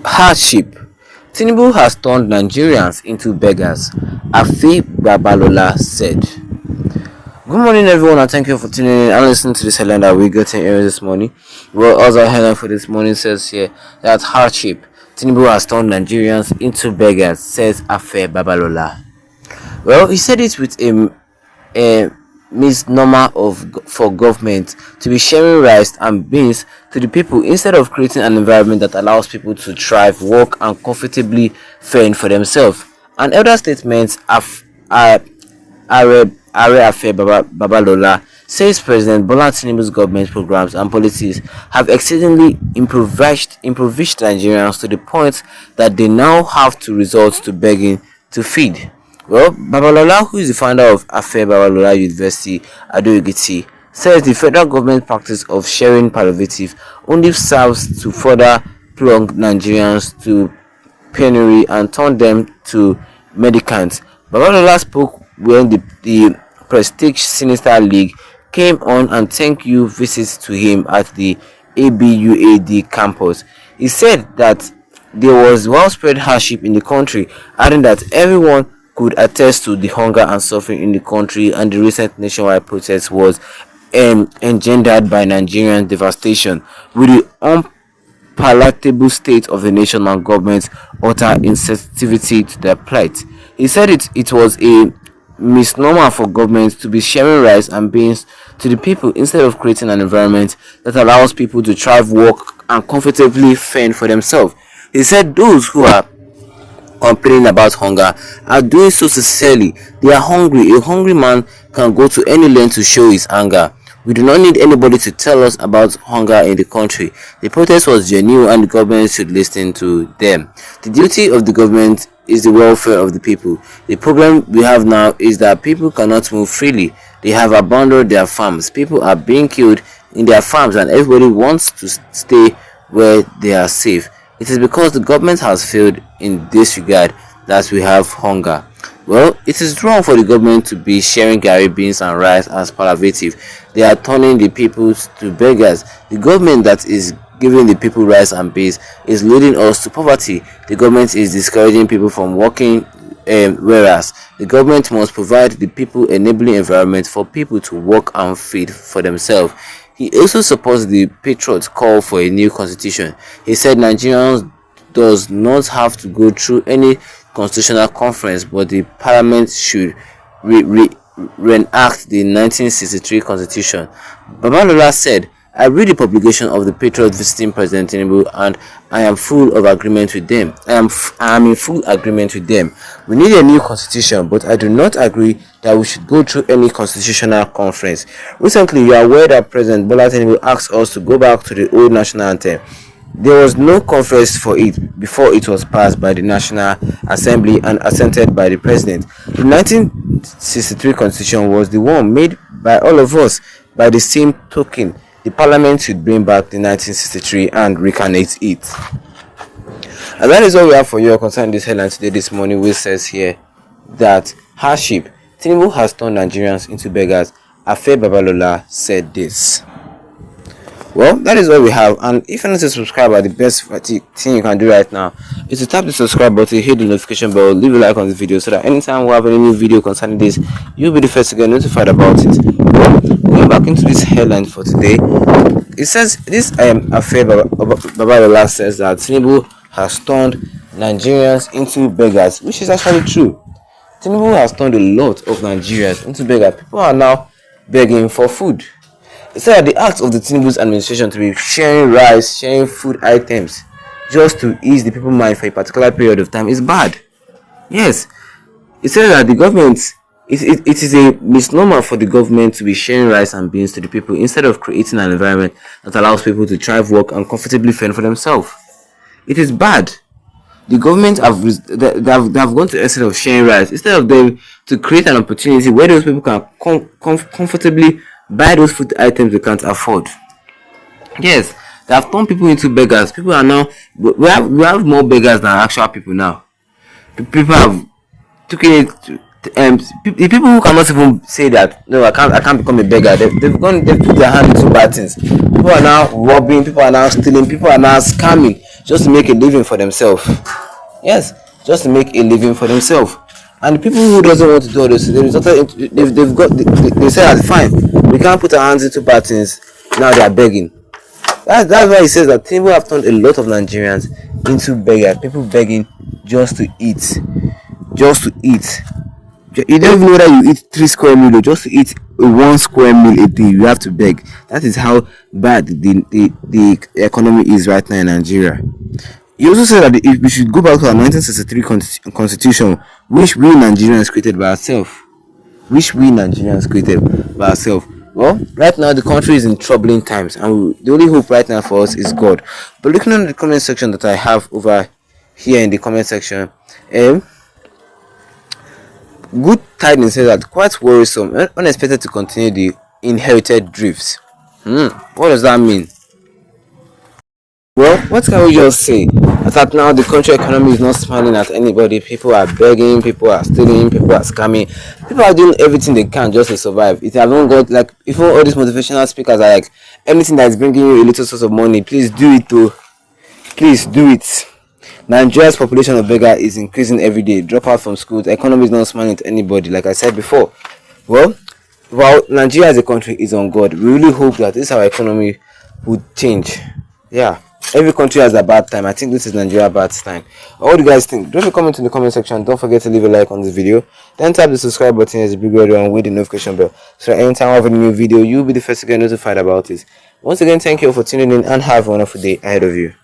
Hardship. Tinubu has turned Nigerians into beggars, Babalola said. Good morning, everyone, and thank you for tuning in and listening to this headline that we got in here this morning. Well, as our headline for this morning says here that hardship. Tinubu has turned Nigerians into beggars, says Babalola. Well, he said it with a misnomer for government to be sharing rice and beans to the people instead of creating an environment that allows people to thrive, work, and comfortably fend for themselves. And elder statements Babalola says President Bola Tinubu's government programs and policies have exceedingly impoverished Nigerians to the point that they now have to resort to begging to feed. Well, Babalola, who is the founder of Babalola University, Ado-Ekiti, says the federal government practice of sharing palliative only serves to further plunge Nigerians to penury and turn them to mendicants. Babalola spoke when the Prestige Sinister League came on and thank you visits to him at the ABUAD campus. He said that there was widespread hardship in the country, adding that everyone could attest to the hunger and suffering in the country, and the recent nationwide protest was engendered by Nigerian devastation, with the unpalatable state of the nation and government's utter insensitivity to their plight. He said it was a misnomer for government to be sharing rice and beans to the people instead of creating an environment that allows people to thrive, work, and comfortably fend for themselves. He said those who are complaining about hunger are doing so sincerely. They are hungry. A hungry man can go to any length to show his anger. We do not need anybody to tell us about hunger in the country. The protest was genuine and the government should listen to them. The duty of the government is the welfare of the people. The problem we have now is that people cannot move freely. They have abandoned their farms. People are being killed in their farms and everybody wants to stay where they are safe. It is because the government has failed in this regard that we have hunger. Well, it is wrong for the government to be sharing gari beans and rice as palliative. They are turning the people to beggars. The government that is giving the people rice and beans is leading us to poverty. The government is discouraging people from working, whereas the government must provide the people enabling environment for people to work and feed for themselves. He also supports the Patriots' call for a new constitution. He said Nigerians does not have to go through any constitutional conference, but the parliament should reenact the 1963 constitution. Babalola said, I read the publication of the Patriots visiting President Tinubu and I am full of agreement with them. I am in full agreement with them. We need a new constitution, but I do not agree that we should go through any constitutional conference. Recently, you are aware that President Bola Tinubu asked us to go back to the old national anthem. There was no conference for it before it was passed by the National Assembly and assented by the President. The 1963 constitution was the one made by all of us. By the same token, the Parliament should bring back the 1963 and recarnate it. And that is all we have for you concerning this headline today this morning, which says here that hardship. Tinubu has turned Nigerians into beggars. Babalola said this. Well, that is all we have, and if you're not a subscriber, the best thing you can do right now is to tap the subscribe button, hit the notification bell, leave a like on the video so that anytime we have any new video concerning this, you'll be the first to get notified about it. Well, going back into this headline for today, it says this Babalola says that Tinubu has turned Nigerians into beggars, which is actually true. Tinubu has turned a lot of Nigerians into beggars. People are now begging for food. It said that the act of the Tinubu's administration to be sharing rice, sharing food items just to ease the people's mind for a particular period of time is bad. Yes, it said that the government, it is a misnomer for the government to be sharing rice and beans to the people instead of creating an environment that allows people to thrive, work, and comfortably fend for themselves. It is bad. The government have gone to the extent of sharing rice instead of them to create an opportunity where those people can comfortably buy those food items they can't afford. Yes, they have turned people into beggars. People are now, we have more beggars than actual people now. People have taken it. The people who cannot even say that no, I can't become a beggar. They've put their hand into bad things. People are now robbing. People are now stealing. People are now scamming. just to make a living for themselves. Yes, just to make a living for themselves. And the people who doesn't want to do all this, they say that fine, we can't put our hands into bad things. Now they are begging. That's why he says that Tinubu have turned a lot of Nigerians into beggars. People begging just to eat, just to eat. You don't even know that you eat 3 square meal, or just to eat 1 square meal a day. You have to beg. That is how bad the economy is right now in Nigeria. He also said that if we should go back to our 1963 constitution, which we Nigerians created by ourselves. Well, right now the country is in troubling times, and the only hope right now for us is God. But looking at the comment section that I have over here in the comment section, good tidings says that quite worrisome, unexpected to continue the inherited drifts. What does that mean? Well, what can we just say? That now the country economy is not smiling at anybody. People are begging, people are stealing, people are scamming, people are doing everything they can just to survive. It has not got like, if all these motivational speakers are like, anything that is bringing you a little source of money, please do it too. Please do it. Nigeria's population of beggars is increasing every day. Drop out from school. The economy is not smiling to anybody, like I said before. Well, while Nigeria as a country is on God, we really hope that this our economy would change. Yeah. Every country has a bad time. I think this is Nigeria's bad time. What do you guys think? Drop a comment in the comment section. Don't forget to leave a like on this video. Then tap the subscribe button as a big red and with the notification bell. So that anytime I have a new video, you'll be the first to get notified about it. Once again, thank you all for tuning in and have a wonderful day ahead of you.